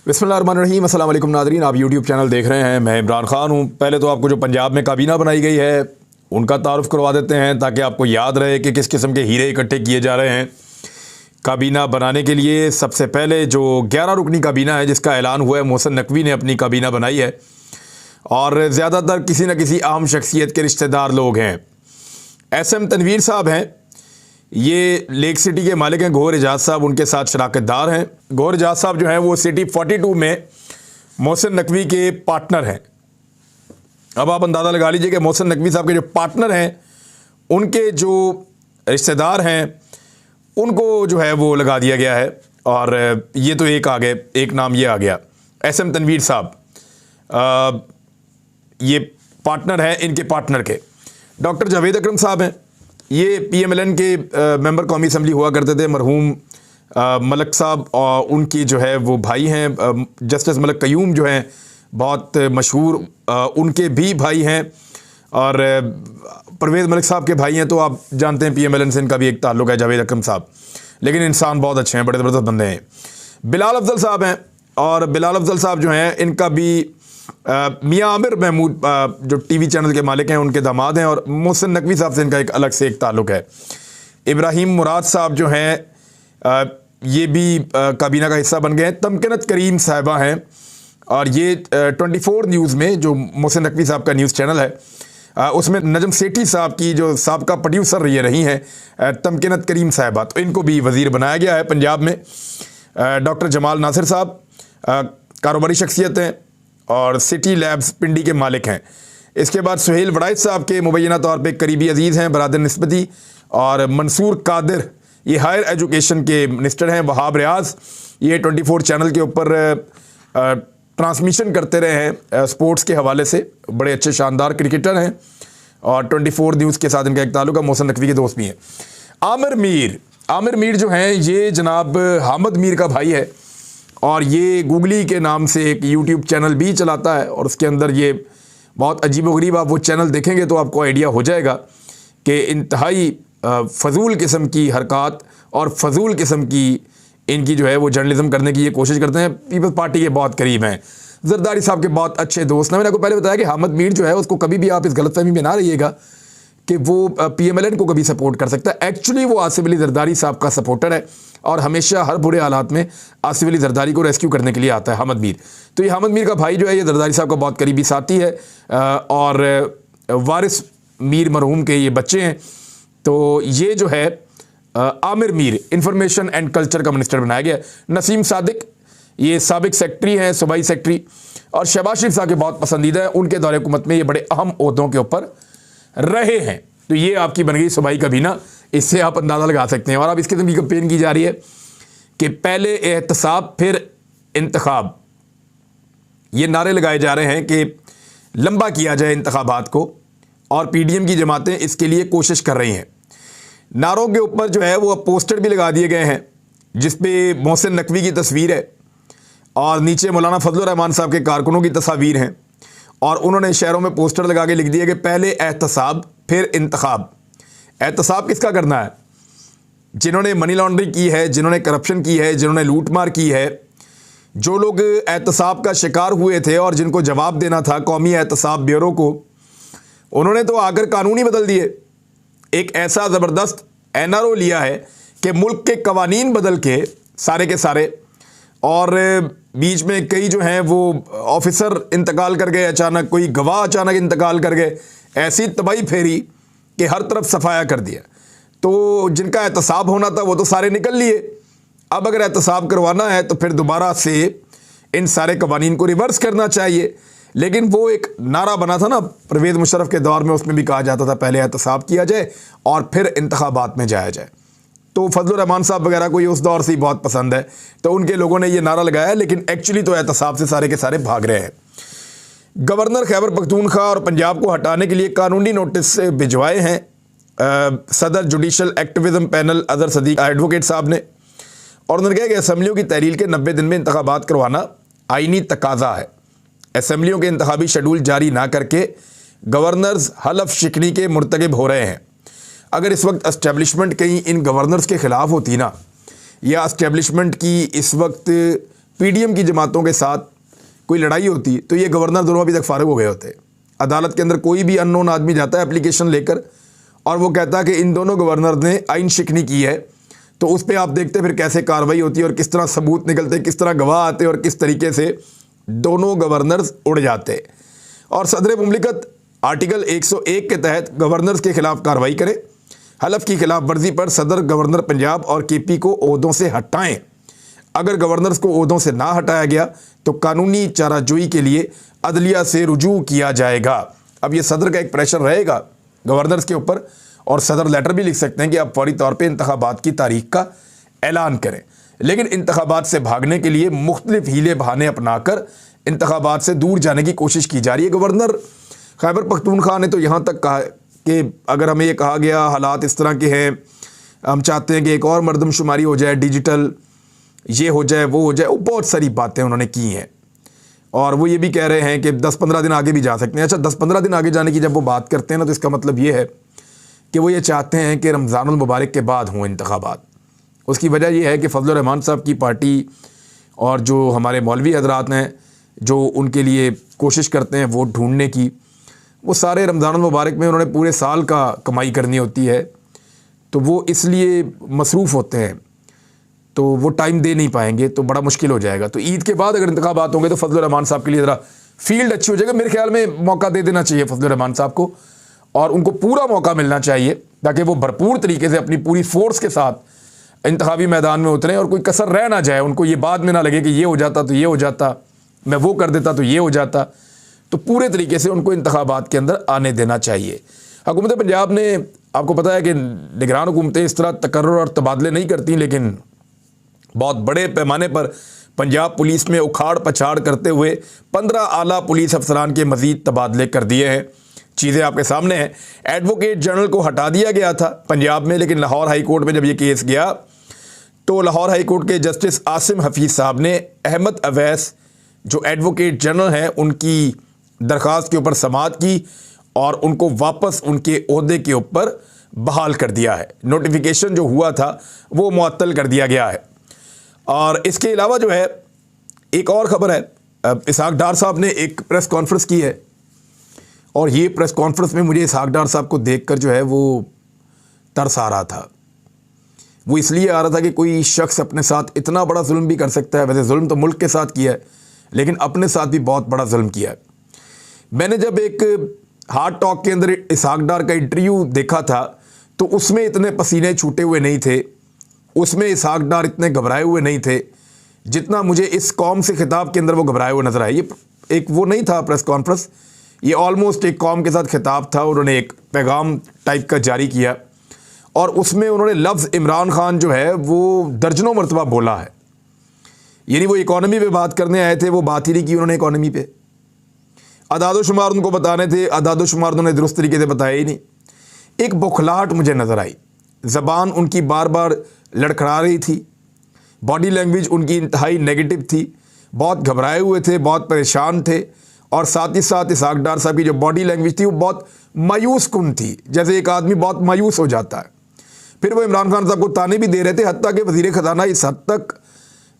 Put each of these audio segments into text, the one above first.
बिस्मिल्लाहिर्रहमानिर्रहीम, अस्सलाम वालेकुम नाज़रीन। आप यूट्यूब चैनल देख रहे हैं, मैं इमरान खान हूँ। पहले तो आपको जो पंजाब में काबीना बनाई गई है उनका तारुफ करवा देते हैं ताकि आपको याद रहे कि किस किस्म के हीरे इकट्ठे किए जा रहे हैं। काबीना बनाने के लिए सबसे पहले जो 11 रुकनी काबीना है जिसका ऐलान हुआ है, मोहसिन नकवी ने अपनी काबीना बनाई है और ज़्यादातर किसी न किसी अहम शख्सियत के रिश्तेदार लोग हैं। SM तनवीर साहब हैं, ये लेक सिटी के मालिक हैं। गौहर एजाज साहब उनके साथ शराकतदार हैं। गौहर एजाज साहब जो हैं वो सिटी 42 में मोहसिन नकवी के पार्टनर हैं। अब आप अंदाज़ा लगा लीजिए कि मोहसिन नकवी साहब के जो पार्टनर हैं उनके जो रिश्तेदार हैं उनको जो है वो लगा दिया गया है। और ये तो एक आ गए, एक नाम ये आ गया SM तनवीर साहब, ये पार्टनर हैं इनके पार्टनर के। डॉक्टर जावेद अकरम साहब हैं, ये PMLN के मेंबर कौमी असम्बली हुआ करते थे। मरहूम मलक साहब और उनकी जो है वो भाई हैं, जस्टिस मलक कयूम जो हैं बहुत मशहूर, उनके भी भाई हैं। और परवेज़ मलिक साहब के भाई हैं, तो आप जानते हैं PMLN से इनका भी एक ताल्लुक़ है, जावेद अकरम साहब। लेकिन इंसान बहुत अच्छे हैं, बड़े ज़बरदस्त बंदे हैं। बिलाल अफजल साहब हैं, और बिलाल अफजल साहब जो हैं इनका भी मियाँ आमिर महमूद जो TV चैनल के मालिक हैं उनके दामाद हैं, और मोहसिन नकवी साहब से इनका एक अलग से एक ताल्लुक़ है। इब्राहिम मुराद साहब जो हैं ये भी काबीना का हिस्सा बन गए हैं। तमकिनत करीम साहिबा हैं, और ये 24 न्यूज़ में जो मोहसिन नकवी साहब का न्यूज़ चैनल है उसमें नजम सेठी साहब की जो साबका प्रोड्यूसर ये रही हैं तमकिनत करीम साहिबा, तो इनको भी वज़ीर बनाया गया है पंजाब में। डॉक्टर जमाल नासिर साहब कारोबारी शख्सियत हैं और सिटी लैब्स पिंडी के मालिक हैं। इसके बाद सुहेल वड़ाइच साहब के मुबैना तौर पे करीबी अजीज़ हैं, बरादर निस्बती। और मंसूर कादिर ये हायर एजुकेशन के मिनिस्टर हैं। वहाब रियाज ये 24 चैनल के ऊपर ट्रांसमिशन करते रहे हैं स्पोर्ट्स के हवाले से, बड़े अच्छे शानदार क्रिकेटर हैं और 24 न्यूज़ के साथ इनका एक ताल्लुक़ है। मोहसिन नकवी के दोस्त भी हैं। आमिर मीर जो हैं ये जनाब हामिद मीर का भाई है, और ये गूगली के नाम से एक YouTube चैनल भी चलाता है, और उसके अंदर ये बहुत अजीब-ओ-गरीब, आप वो चैनल देखेंगे तो आपको आइडिया हो जाएगा कि इंतहाई फ़ज़ूल किस्म की हरकत और फ़ज़ूल किस्म की इनकी जो है वो जर्नलिज़म करने की ये कोशिश करते हैं। पीपल्स पार्टी के बहुत करीब हैं, जरदारी साहब के बहुत अच्छे दोस्त हैं। मैंने आपको पहले बताया कि हामिद मीर जो है उसको कभी भी आप इस गलतफहमी में ना रहिएगा कि वो PMLN को कभी सपोर्ट कर सकता है। एक्चुअली वो आसिफ अली जरदारी साहब का सपोर्टर है और हमेशा हर बुरे हालात में आसिफ अली जरदारी को रेस्क्यू करने के लिए आता है हामिद मीर। तो ये हामिद मीर का भाई जो है ये जरदारी साहब का बहुत करीबी साथी है, और वारिस मीर मरहूम के ये बच्चे हैं। तो ये जो है Aamir Mir information and culture का मिनिस्टर बनाया गया। नसीम सादिक ये साबिक सेक्रेटरी हैं, सूबाई सेक्रेटरी, और शहबाज शरीफ साहब के बहुत पसंदीदा है। उनके दौरे हुकूमत में ये बड़े अहम ओहदों के ऊपर रहे हैं। तो ये आपकी बन गई सूबाई काबीना, इससे आप अंदाज़ा लगा सकते हैं। और अब इस किस्म की कैंपेन की जा रही है कि पहले एहतसाब फिर इंतखाब, ये नारे लगाए जा रहे हैं कि लंबा किया जाए इंतखाबात को, और PDM की जमातें इसके लिए कोशिश कर रही हैं। नारों के ऊपर जो है वो पोस्टर भी लगा दिए गए हैं जिस पे मोहसिन नकवी की तस्वीर है, और नीचे मौलाना फजलुर रहमान साहब के कारकुनों की तस्वीर हैं, और उन्होंने शहरों में पोस्टर लगा के लिख दिया कि पहले एहतसाब फिर इंतखाब। एहतसाब किसका करना है? जिन्होंने मनी लॉन्ड्रिंग की है, जिन्होंने करप्शन की है, जिन्होंने लूटमार की है, जो लोग एहतसाब का शिकार हुए थे और जिनको जवाब देना था कौमी एहतसाब ब्यूरो को, उन्होंने तो आकर कानून ही बदल दिए। एक ऐसा ज़बरदस्त NRO लिया है कि मुल्क के कवानीन बदल के सारे, और बीच में कई जो हैं वो ऑफिसर इंतकाल कर गए अचानक, कोई गवाह अचानक इंतकाल कर गए, ऐसी तबाही फेरी कि हर तरफ सफाया कर दिया। तो जिनका एहतसाब होना था वो तो सारे निकल लिए। अब अगर एहतसाब करवाना है तो फिर दोबारा से इन सारे कवानीन को रिवर्स करना चाहिए। लेकिन वो एक नारा बना था ना परवेज़ मुशर्रफ के दौर में, उसमें भी कहा जाता था पहले एहतसाब किया जाए और फिर इंतखाबात में जाया जाए। तो फजलुर रहमान साहब वगैरह को ये उस दौर से ही बहुत पसंद है, तो उनके लोगों ने ये नारा लगाया, लेकिन एक्चुअली तो एहतसाब से सारे के सारे भाग रहे हैं। गवर्नर खैबर पख्तूनख्वा और पंजाब को हटाने के लिए कानूनी नोटिस भिजवाए हैं सदर judicial activism panel Azhar Sadiq advocate साहब ने, और उन्होंने कहा कि असम्बलियों की तहरील के 90 दिन में इंतखाबात करवाना आइनी तकाजा है। असम्बलियों के इंतखाबी शेड्यूल जारी ना करके गवर्नर्स हलफ शिकनी के मुर्तकिब हो रहे हैं। अगर इस वक्त एस्टेब्लिशमेंट कहीं इन गवर्नर्स के ख़िलाफ़ होती ना, या एस्टेब्लिशमेंट की इस वक्त पीडीएम की जमातों के साथ कोई लड़ाई होती तो ये गवर्नर दोनों अभी तक फारिग हो गए होते। अदालत के अंदर कोई भी अननोन आदमी जाता है एप्लीकेशन लेकर और वो कहता है कि इन दोनों गवर्नर ने आइन शिकनी की है, तो उस पर आप देखते फिर कैसे कार्रवाई होती है और किस तरह सबूत निकलते, किस तरह गवाह आते और किस तरीके से दोनों गवर्नर्स उड़ जाते। और सदर मुमलिकत आर्टिकल 101 के तहत गवर्नर्स के खिलाफ कार्रवाई करे। हलफ की खिलाफ वर्जी पर सदर गवर्नर पंजाब और केपी को ओहदों से हटाएं। अगर गवर्नर्स को ओहदों से ना हटाया गया तो कानूनी चाराजोई के लिए अदलिया से रुजू किया जाएगा। अब ये सदर का एक प्रेशर रहेगा गवर्नर्स के ऊपर और सदर लेटर भी लिख सकते हैं कि आप फौरी तौर पे इंतखाबात की तारीख का ऐलान करें। लेकिन इंतखाबात से भागने के लिए मुख्तलिफ हीले बहाने अपनाकर इंतखाबात से दूर जाने की कोशिश की जा रही है। गवर्नर खैबर पख्तूनख्वा ने तो यहाँ तक कहा कि अगर हमें ये कहा गया हालात इस तरह के हैं, हम चाहते हैं कि एक और मरदमशुमारी हो जाए, डिजिटल ये हो जाए, वो हो जाए, वो बहुत सारी बातें उन्होंने की हैं। और वो ये भी कह रहे हैं कि 10-15 दिन आगे भी जा सकते हैं। अच्छा, 10-15 दिन आगे जाने की जब वो बात करते हैं ना, तो इसका मतलब ये है कि वो ये चाहते हैं कि रमज़ानुल मुबारक के बाद हों इंतखाबात। उसकी वजह यह है कि फजल रहमान साहब की पार्टी और जो हमारे मौलवी हजरात हैं जो उनके लिए कोशिश करते हैं वोट ढूंढने की, वो सारे रमज़ानुल मुबारक में उन्होंने पूरे साल का कमाई करनी होती है, तो वो इसलिए मसरूफ़ होते हैं, तो वो टाइम दे नहीं पाएंगे, तो बड़ा मुश्किल हो जाएगा। तो ईद के बाद अगर इंतखाबात होंगे तो फजल रहमान साहब के लिए ज़रा फील्ड अच्छी हो जाएगा। मेरे ख्याल में मौका दे देना चाहिए फजल रहमान साहब को और उनको पूरा मौका मिलना चाहिए ताकि वो भरपूर तरीके से अपनी पूरी फोर्स के साथ इंतखाबी मैदान में उतरें और कोई कसर रह ना जाए। उनको ये बाद में ना लगे कि ये हो जाता तो ये हो जाता, मैं वो कर देता तो ये हो जाता। तो पूरे तरीके से उनको इंतखाबात के अंदर आने देना चाहिए। हुकूमत पंजाब ने, आपको पता है कि निगरान हुकूमतें इस तरह तकर्रुर और तबादले नहीं करती, लेकिन बहुत बड़े पैमाने पर पंजाब पुलिस में उखाड़ पछाड़ करते हुए 15 आला पुलिस अफसरान के मजीद तबादले कर दिए हैं। चीज़ें आपके सामने हैं। एडवोकेट जनरल को हटा दिया गया था पंजाब में, लेकिन लाहौर हाई कोर्ट में जब ये केस गया तो लाहौर हाई कोर्ट के जस्टिस आसिम हफीज़ साहब ने अहमद अवैस जो एडवोकेट जनरल हैं उनकी दरख्वास्त के ऊपर समाअत की और उनको वापस उनके ओहदे के ऊपर बहाल कर दिया है। नोटिफिकेशन जो हुआ था वो मुअत्तल कर दिया गया है। और इसके अलावा जो है एक और ख़बर है, इसहाक डार साहब ने एक प्रेस कॉन्फ्रेंस की है और ये प्रेस कॉन्फ्रेंस में मुझे इसहाक डार साहब को देखकर जो है वो तरस आ रहा था। वो इसलिए आ रहा था कि कोई शख्स अपने साथ इतना बड़ा जुल्म भी कर सकता है। वैसे जुल्म तो मुल्क के साथ किया है, लेकिन अपने साथ भी बहुत बड़ा जुल्म किया है। मैंने जब एक हार्ट टॉक के अंदर इसहाक डार का इंटरव्यू देखा था तो उसमें इतने पसीने छूटे हुए नहीं थे, उसमें इसहाक डार इतने घबराए हुए नहीं थे जितना मुझे इस कौम से खिताब के अंदर वो घबराए हुए नजर आए। ये एक वो नहीं था प्रेस कॉन्फ्रेंस, ये ऑलमोस्ट एक कौम के साथ खिताब था। उन्होंने एक पैगाम टाइप का जारी किया और उसमें उन्होंने लफ्ज़ इमरान खान जो है वो दर्जनों मरतबा बोला है। यानी वो इकॉनमी पे बात करने आए थे, वो बात ही नहीं की उन्होंने इकॉनमी पे। अदाद-ओ-शुमार उनको बताने थे, अदाद-ओ-शुमार उन्होंने दुरुस्त तरीके से बताया ही नहीं। एक बौखलाहट मुझे नज़र आई, ज़बान उनकी बार बार लड़खड़ा रही थी, बॉडी लैंग्वेज उनकी इंतहाई नेगेटिव थी, बहुत घबराए हुए थे, बहुत परेशान थे और साथ ही साथ इसहाक डार साहब की जो बॉडी लैंग्वेज थी वो बहुत मायूस कुन थी, जैसे एक आदमी बहुत मायूस हो जाता है। फिर वो इमरान खान साहब को ताने भी दे रहे थे, हत्ता कि वज़ीर ख़जाना इस हद तक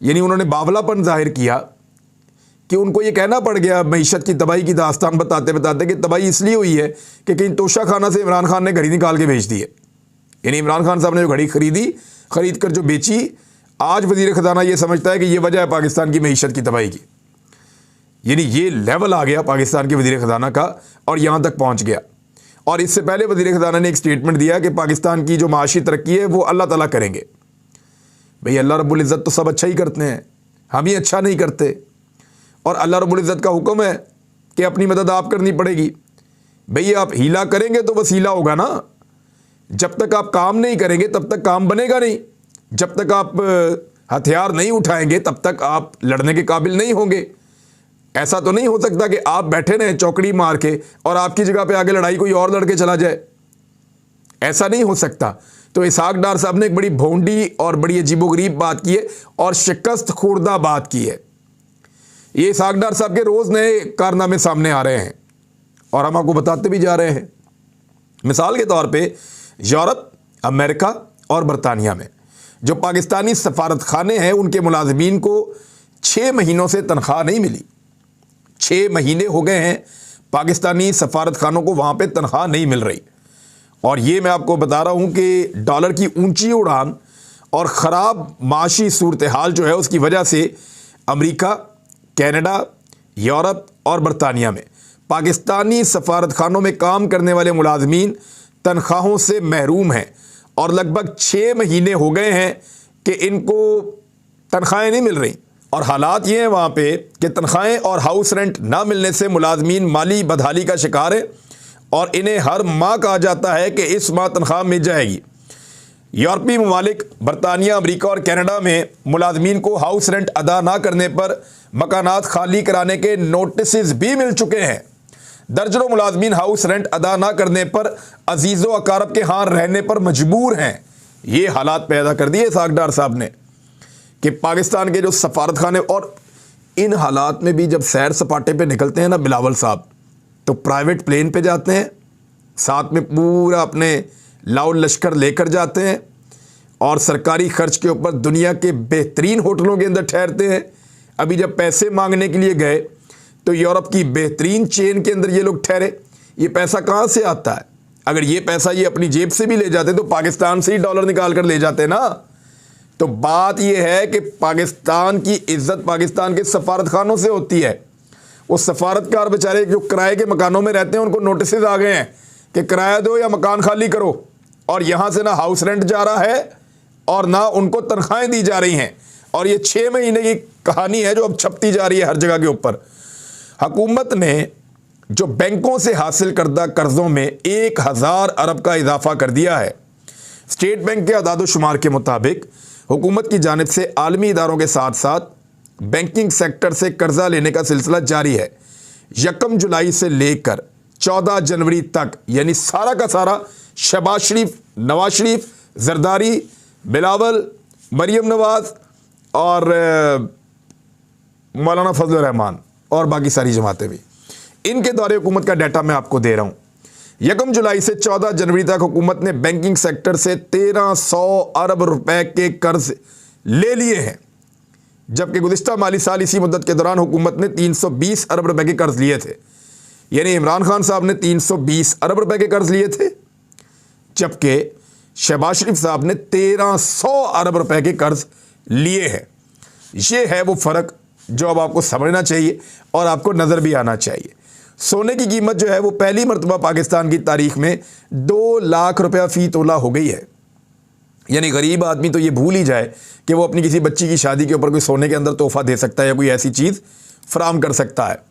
यानी उन्होंने बावलापन जाहिर किया कि उनको ये कहना पड़ गया मईशत की तबाही की दास्तान बताते बताते कि तबाही इसलिए हुई है कि कहीं तोशा खाना से इमरान खान ने घड़ी निकाल के बेच दी है। यानी इमरान खान साहब ने जो घड़ी खरीद कर जो बेची, आज वज़ीर ख़जाना ये समझता है कि ये वजह है पाकिस्तान की मईशत की तबाही की। यानी ये लेवल आ गया पाकिस्तान के वज़ीर ख़जाना का और यहाँ तक पहुँच गया। और इससे पहले वज़ीर ख़जाना ने एक स्टेटमेंट दिया कि पाकिस्तान की जो माशी तरक्की है वो अल्लाह ताला करेंगे। भाई अल्लाह रब्बुल इज़्ज़त तो सब अच्छा ही करते हैं, हम ही अच्छा नहीं करते। और अल्लाह रब्बुल इज़्ज़त का हुक्म है कि अपनी मदद आप करनी पड़ेगी। भाई आप हीला करेंगे तो वसीला होगा ना, जब तक आप काम नहीं करेंगे तब तक काम बनेगा नहीं, जब तक आप हथियार नहीं उठाएंगे तब तक आप लड़ने के काबिल नहीं होंगे। ऐसा तो नहीं हो सकता कि आप बैठे रहें चौकड़ी मार के और आपकी जगह पे आगे लड़ाई कोई और लड़के चला जाए, ऐसा नहीं हो सकता। तो इसहाक डार साहब ने एक बड़ी भोंडी और बड़ी अजीबोगरीब बात की है और शिकस्त खुर्दा बात की है। ये इसहाक डार साहब के रोज़ नए कारनामे सामने आ रहे हैं और हम आपको बताते भी जा रहे हैं। मिसाल के तौर पे यूरोप, अमेरिका और बरतानिया में जो पाकिस्तानी सफारत खाने हैं उनके मुलाजमीन को 6 महीनों से तनख्वाह नहीं मिली। 6 महीने हो गए हैं पाकिस्तानी सफारत खानों को वहाँ पे तनख्वाह नहीं मिल रही। और ये मैं आपको बता रहा हूँ कि डॉलर की ऊंची उड़ान और ख़राब माशी सूरत हाल जो है उसकी वजह से अमेरिका, कनाडा, यूरोप और बरतानिया में पाकिस्तानी सफारत खानों में काम करने वाले मुलाजमीन तनख्वाहों से महरूम हैं और लगभग 6 महीने हो गए हैं कि इनको तनख्वाहें नहीं मिल रही। और हालात ये हैं वहाँ पे कि तनख्वाहें और हाउस रेंट ना मिलने से मुलाजमीन माली बदहाली का शिकार है और इन्हें हर माह कहा जाता है कि इस माह तनख्वाह मिल जाएगी। यूरोपीय ममालिक बरतानिया, अमेरिका और कनाडा में मुलाजमीन को हाउस रेंट अदा ना करने पर मकानात खाली कराने के नोटिस भी मिल चुके हैं। दर्जनों मुलाजमीन हाउस रेंट अदा ना करने पर अजीज़ो अकारब के यहाँ रहने पर मजबूर हैं। ये हालात पैदा कर दिए सागडार साहब ने कि पाकिस्तान के जो सफारत खाने, और इन हालात में भी जब सैर सपाटे पे निकलते हैं ना बिलावल साहब, तो प्राइवेट प्लेन पे जाते हैं, साथ में पूरा अपने लाउड लश्कर लेकर जाते हैं और सरकारी खर्च के ऊपर दुनिया के बेहतरीन होटलों के अंदर ठहरते हैं। अभी जब पैसे मांगने के लिए गए तो यूरोप की बेहतरीन चेन के अंदर ये लोग ठहरे। ये पैसा कहाँ से आता है? अगर ये पैसा ये अपनी जेब से भी ले जाते तो पाकिस्तान से ही डॉलर निकाल कर ले जाते ना। तो बात ये है कि पाकिस्तान की इज्जत पाकिस्तान के सफारत खानों से होती है। वो सफारतकार बेचारे जो किराए के मकानों में रहते हैं उनको नोटिस आ गए हैं कि किराया दो या मकान खाली करो, और यहाँ से ना हाउस रेंट जा रहा है और ना उनको तनख्वाहें दी जा रही हैं। और ये 6 महीने की कहानी है जो अब छपती जा रही है हर जगह के ऊपर। हुकूमत ने जो बैंकों से हासिल करदा कर्ज़ों में 1000 अरब का इजाफा कर दिया है। स्टेट बैंक के अदाद-ओ-शुमार के मुताबिक हुकूमत की जानिब से आलमी इदारों के साथ साथ बैंकिंग सेक्टर से कर्जा लेने का सिलसिला जारी है। 1 जुलाई से लेकर 14 जनवरी तक, यानी सारा का सारा शहबाज शरीफ, नवाज शरीफ, जरदारी, बिलावल, मरियम नवाज और मौलाना फजल रहमान और बाकी सारी जमातें भी, इनके दौरे हुकूमत का डाटा मैं आपको दे रहा हूँ। 1 जुलाई से 14 जनवरी तक हुकूमत ने बैंकिंग सेक्टर से 1300 अरब रुपए के कर्ज ले लिए हैं, जबकि गुज़िश्ता माली साल इसी मुद्दत के दौरान हुकूमत ने 320 अरब रुपए के कर्ज लिए थे। यानी इमरान खान साहब ने 320 अरब रुपए के कर्ज लिए थे, जबकि शहबाज शरीफ साहब ने 1300 अरब रुपए के कर्ज लिए हैं। ये है वो फ़र्क जो अब आपको समझना चाहिए और आपको नज़र भी आना चाहिए। सोने की कीमत जो है वो पहली मरतबा पाकिस्तान की तारीख में 2 लाख रुपया फ़ी तोला हो गई है। यानी गरीब आदमी तो ये भूल ही जाए कि वो अपनी किसी बच्ची की शादी के ऊपर कोई सोने के अंदर तोहफ़ा दे सकता है या कोई ऐसी चीज़ फराम कर सकता है।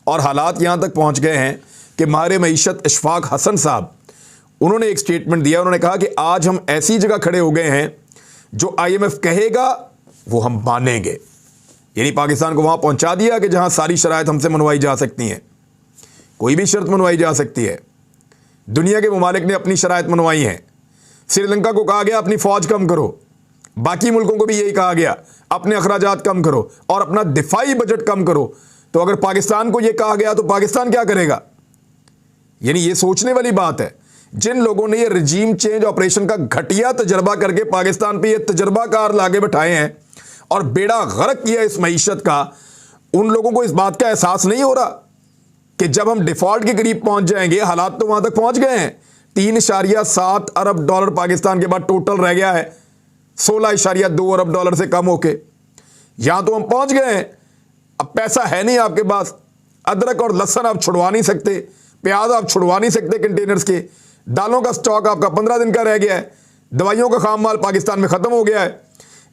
और हालात यहाँ तक पहुँच गए हैं कि माहिर मईशत इशफाक हसन साहब, उन्होंने एक स्टेटमेंट दिया। उन्होंने कहा कि आज हम ऐसी जगह खड़े हो गए हैं जो IMF कहेगा वो हम मानेंगे। यानी पाकिस्तान को वहाँ पहुँचा दिया कि जहाँ सारी शराइत हमसे मनवाई जा सकती हैं, कोई भी शर्त मनवाई जा सकती है। दुनिया के ममालिक ने अपनी शराइत मनवाई हैं। श्रीलंका को कहा गया अपनी फ़ौज कम करो, बाकी मुल्कों को भी यही कहा गया अपने अखराजात कम करो और अपना दिफाई बजट कम करो। तो अगर पाकिस्तान को यह कहा गया तो पाकिस्तान क्या करेगा? यानी ये सोचने वाली बात है। जिन लोगों ने ये रजीम चेंज ऑपरेशन का घटिया तजर्बा करके पाकिस्तान पे ये तजर्बाकार लागे बैठाए हैं और बेड़ा गर्क किया इस मईशत का, उन लोगों को इस बात का एहसास नहीं हो रहा कि जब हम डिफ़ॉल्ट के करीब पहुंच जाएंगे, हालात तो वहां तक पहुंच गए हैं। 3.7 अरब डॉलर पाकिस्तान के बाद टोटल रह गया है 16.2 अरब डॉलर से कम होके। यहां तो हम पहुंच गए हैं। अब पैसा है नहीं आपके पास, अदरक और लहसुन आप छुड़वा नहीं सकते, प्याज आप छुड़वा नहीं सकते कंटेनर्स के, दालों का स्टॉक आपका 15 दिन का रह गया है, दवाइयों का खाम माल पाकिस्तान में ख़त्म हो गया है।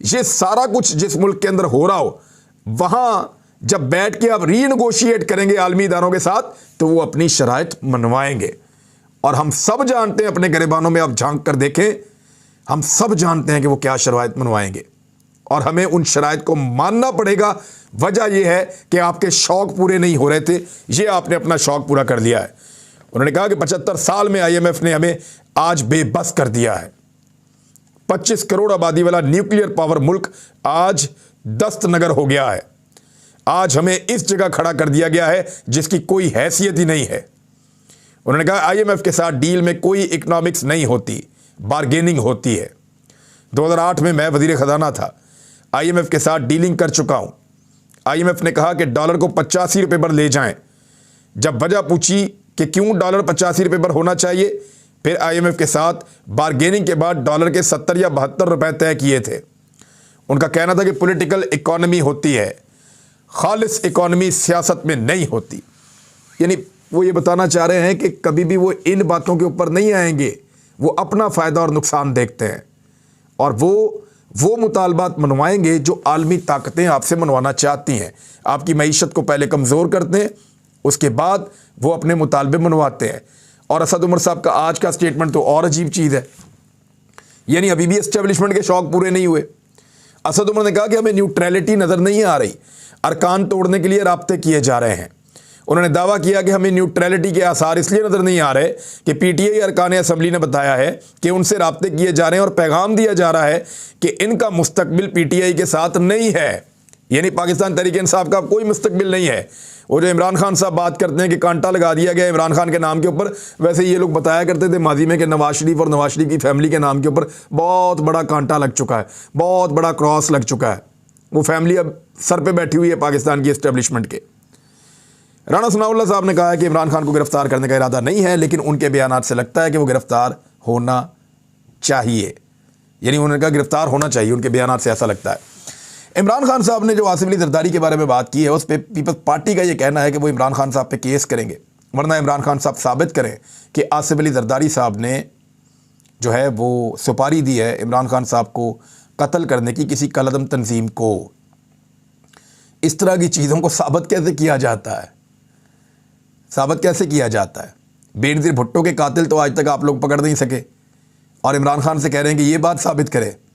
ये सारा कुछ जिस मुल्क के अंदर हो रहा हो, वहां जब बैठ के आप रीनेगोशिएट करेंगे आलमी इदारों के साथ तो वो अपनी शराइत मनवाएंगे। और हम सब जानते हैं, अपने गिरबानों में आप झांक कर देखें, हम सब जानते हैं कि वो क्या शराइत मनवाएंगे और हमें उन शराइत को मानना पड़ेगा। वजह यह है कि आपके शौक पूरे नहीं हो रहे थे, ये आपने अपना शौक पूरा कर लिया है। उन्होंने कहा कि 75 साल में IMF ने हमें आज बेबस कर दिया है। 25 करोड़ आबादी वाला न्यूक्लियर पावर मुल्क आज दस्त नगर हो गया है। आज हमें इस जगह खड़ा कर दिया गया है जिसकी कोई हैसियत ही नहीं है। उन्होंने कहा IMF के साथ डील में कोई इकोनॉमिक्स नहीं होती, बार्गेनिंग होती है। 2008 में मैं वजीर खजाना था, IMF के साथ डीलिंग कर चुका हूं। आईएमएफ ने कहा कि डॉलर को 85 रुपये पर ले जाएं। जब वजह पूछी कि क्यों डॉलर 85 रुपये पर होना चाहिए, फिर आईएमएफ के साथ बारगेनिंग के बाद डॉलर के 70 या 72 रुपये तय किए थे। उनका कहना था कि पॉलिटिकल इकोनॉमी होती है, खालिस इकोनॉमी सियासत में नहीं होती। यानी वो ये बताना चाह रहे हैं कि कभी भी वो इन बातों के ऊपर नहीं आएंगे, वो अपना फ़ायदा और नुकसान देखते हैं और वो मुतालबात मनवाएंगे जो आलमी ताकतें आपसे मनवाना चाहती हैं। आपकी मईशत को पहले कमज़ोर करते हैं, उसके बाद वो अपने मुतालबे मनवाते हैं। और असद उमर साहब का आज का स्टेटमेंट तो और अजीब चीज़ है, यानी अभी भी एस्टेब्लिशमेंट के शौक पूरे नहीं हुए। असद उमर ने कहा कि हमें न्यूट्रलिटी नज़र नहीं आ रही, अरकान तोड़ने के लिए राब्ते किए जा रहे हैं। उन्होंने दावा किया कि हमें न्यूट्रलिटी के आसार इसलिए नज़र नहीं आ रहे कि पीटीआई अरकान असम्बली ने बताया है कि उनसे राब्ते किए जा रहे हैं और पैगाम दिया जा रहा है कि इनका मुस्तकबिल पीटीआई के साथ नहीं है, यानी पाकिस्तान तहरीक इंसाफ का कोई मुस्तकबिल नहीं है। वो जो इमरान खान साहब बात करते हैं कि कांटा लगा दिया गया इमरान खान के नाम के ऊपर, वैसे ये लोग बताया करते थे माजी में कि नवाज शरीफ और नवाज शरीफ की फैमिली के नाम के ऊपर बहुत बड़ा कांटा लग चुका है, बहुत बड़ा क्रॉस लग चुका है। वो फैमिली अब सर पे बैठी हुई है पाकिस्तान की एस्टेब्लिशमेंट के। राणा सनाउल्लाह साहब ने कहा है कि इमरान खान को गिरफ्तार करने का इरादा नहीं है, लेकिन उनके बयानात से लगता है कि वो गिरफ्तार होना चाहिए, यानी उन्होंने कहा गिरफ्तार होना चाहिए, उनके बयानात से ऐसा लगता है। इमरान खान साहब ने जो आसिफ अली जरदारी के बारे में बात की है, उस पर पीपल्स पार्टी का ये कहना है कि वो इमरान खान साहब पे केस करेंगे, वरना इमरान खान साहब साबित करें कि आसिफ अली जरदारी साहब ने जो है वो सुपारी दी है इमरान खान साहब को कत्ल करने की किसी कलअदम तंजीम को। इस तरह की चीज़ों को साबित कैसे किया जाता है, साबित कैसे किया जाता है? बेनज़ीर भुट्टो के कातिल तो आज तक आप लोग पकड़ नहीं सके और इमरान खान से कह रहे हैं कि ये बात साबित करें।